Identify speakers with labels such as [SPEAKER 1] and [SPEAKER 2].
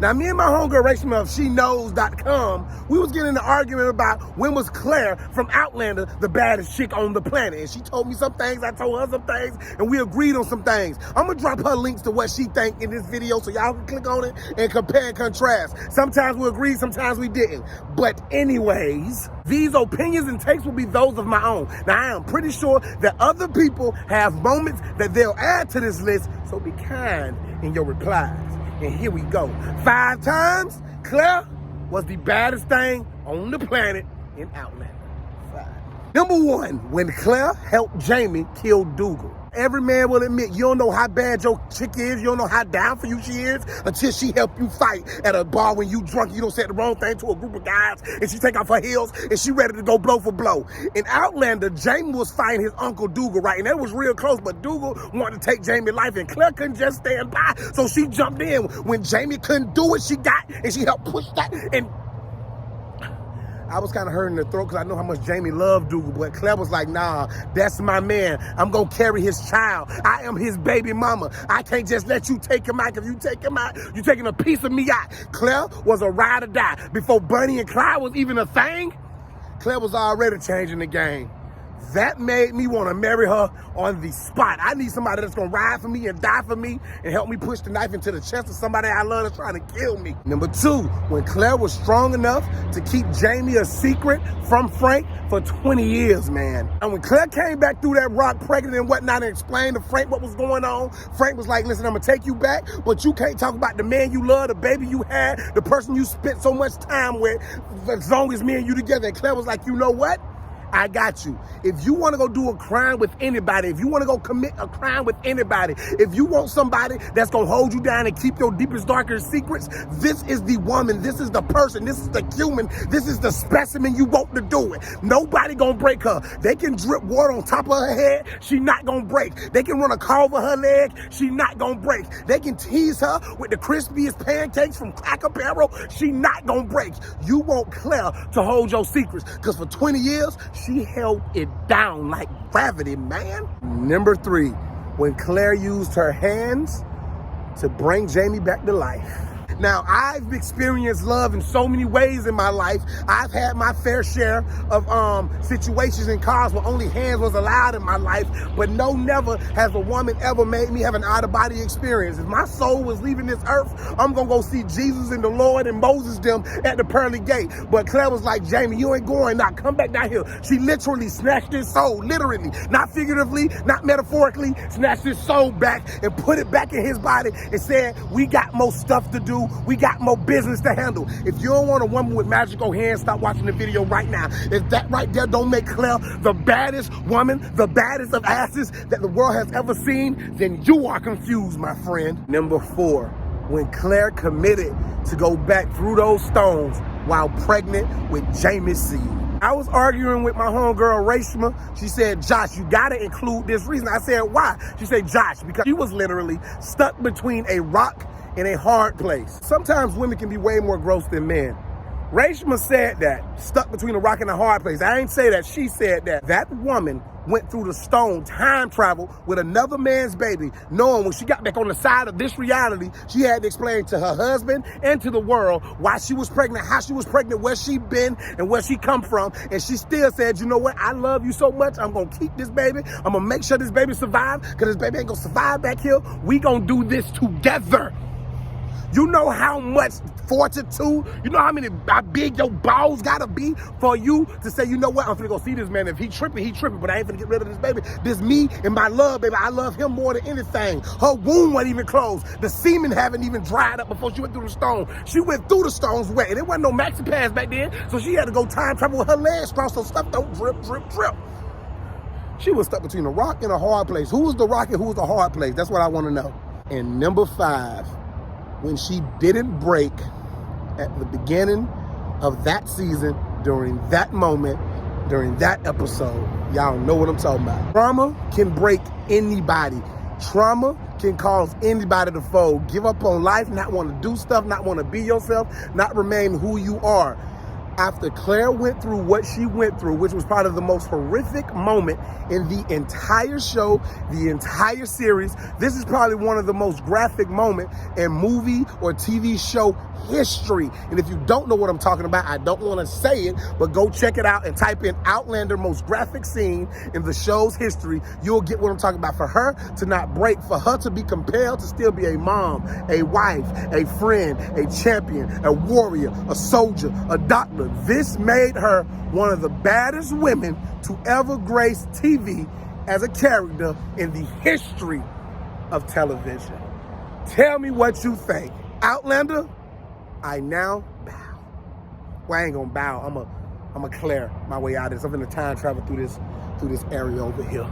[SPEAKER 1] Now, me and my homegirl Rachel of SheKnows.com, we was getting in an argument about when was Claire from Outlander the baddest chick on the planet. And she told me some things, I told her some things, and we agreed on some things. I'm gonna drop her links to what she think in this video so y'all can click on it and compare and contrast. Sometimes we agreed, sometimes we didn't. But anyways, these opinions and takes will be those of my own. Now, I am pretty sure that other people have moments that they'll add to this list, so be kind in your replies. And here we go. 5 times, Claire was the baddest thing on the planet in Outlander. 5. Number 1, when Claire helped Jamie kill Dougal. Every man will admit you don't know how bad your chick is, you don't know how down for you she is until she helped you fight at a bar when you drunk, you don't say the wrong thing to a group of guys, and she take off her heels and she ready to go blow for blow. In Outlander, Jamie was fighting his uncle Dougal, right? And that was real close, but Dougal wanted to take Jamie's life and Claire couldn't just stand by, so she jumped in. When Jamie couldn't do it, she got, and she helped push that, and I was kind of hurting the throat because I know how much Jamie loved Dougal, but Claire was like, nah, that's my man. I'm going to carry his child. I am his baby mama. I can't just let you take him out. If you take him out, you're taking a piece of me out. Claire was a ride or die. Before Bunny and Clyde was even a thing, Claire was already changing the game. That made me want to marry her on the spot. I need somebody that's going to ride for me and die for me and help me push the knife into the chest of somebody I love that's trying to kill me. Number 2, when Claire was strong enough to keep Jamie a secret from Frank for 20 years, man. And when Claire came back through that rock pregnant and whatnot and explained to Frank what was going on, Frank was like, listen, I'm going to take you back, but you can't talk about the man you love, the baby you had, the person you spent so much time with, as long as me and you together. And Claire was like, you know what? I got you. If you want to go do a crime with anybody, if you want to go commit a crime with anybody, if you want somebody that's going to hold you down and keep your deepest, darkest secrets, this is the woman, this is the person, this is the human, this is the specimen you want to do it. Nobody going to break her. They can drip water on top of her head, she not going to break. They can run a car over her leg, she not going to break. They can tease her with the crispiest pancakes from Cracker Barrel, she not going to break. You want Claire to hold your secrets, because for 20 years, she held it down like gravity, man. Number 3, when Claire used her hands to bring Jamie back to life. Now, I've experienced love in so many ways in my life. I've had my fair share of situations in cars where only hands was allowed in my life, but no, never has a woman ever made me have an out-of-body experience. If my soul was leaving this earth, I'm gonna go see Jesus and the Lord and Moses them at the pearly gate. But Claire was like, Jamie, you ain't going, now come back down here. She literally snatched his soul, literally, not figuratively, not metaphorically, snatched his soul back and put it back in his body and said, we got more stuff to do. We got more business to handle. If you don't want a woman with magical hands, stop watching the video right now. If that right there don't make Claire the baddest woman, the baddest of asses that the world has ever seen, then you are confused, my friend. Number 4, when Claire committed to go back through those stones while pregnant with Jamie's seed. I was arguing with my homegirl, Rachel. She said, Josh, you gotta include this reason. I said, why? She said, Josh, because she was literally stuck between a rock and a hard place. Sometimes women can be way more gross than men. Rachel said that, stuck between a rock and a hard place. I ain't say that, she said that. That woman went through the stone, time travel, with another man's baby, knowing when she got back on the side of this reality, she had to explain to her husband and to the world why she was pregnant, how she was pregnant, where she been, and where she come from. And she still said, you know what, I love you so much, I'm gonna keep this baby, I'm gonna make sure this baby survives, because this baby ain't gonna survive back here. We gonna do this together. You know how much fortitude, you know how big your balls gotta be for you to say, you know what, I'm finna go see this man. If he tripping, but I ain't finna get rid of this baby. This me and my love, baby. I love him more than anything. Her womb wasn't even closed. The semen haven't even dried up before she went through the stone. She went through the stones wet, and there wasn't no maxi pads back then, so she had to go time travel with her legs crossed so stuff don't drip, drip, drip. She was stuck between a rock and a hard place. Who was the rock and who was the hard place? That's what I wanna know. And number 5, when she didn't break at the beginning of that season, during that moment, during that episode. Y'all know what I'm talking about. Trauma can break anybody. Trauma can cause anybody to fold, give up on life, not want to do stuff, not want to be yourself, not remain who you are. After Claire went through what she went through, which was probably the most horrific moment in the entire show, the entire series, this is probably one of the most graphic moments in movie or TV show history. And if you don't know what I'm talking about, I don't want to say it, but go check it out and type in Outlander most graphic scene in the show's history. You'll get what I'm talking about. For her to not break, for her to be compelled to still be a mom, a wife, a friend, a champion, a warrior, a soldier, a doctor. This made her one of the baddest women to ever grace TV as a character in the history of television. Tell me what you think. Outlander, I now bow. Well, I ain't gonna bow. I'm gonna clear my way out of this. I'm gonna time travel through this area over here.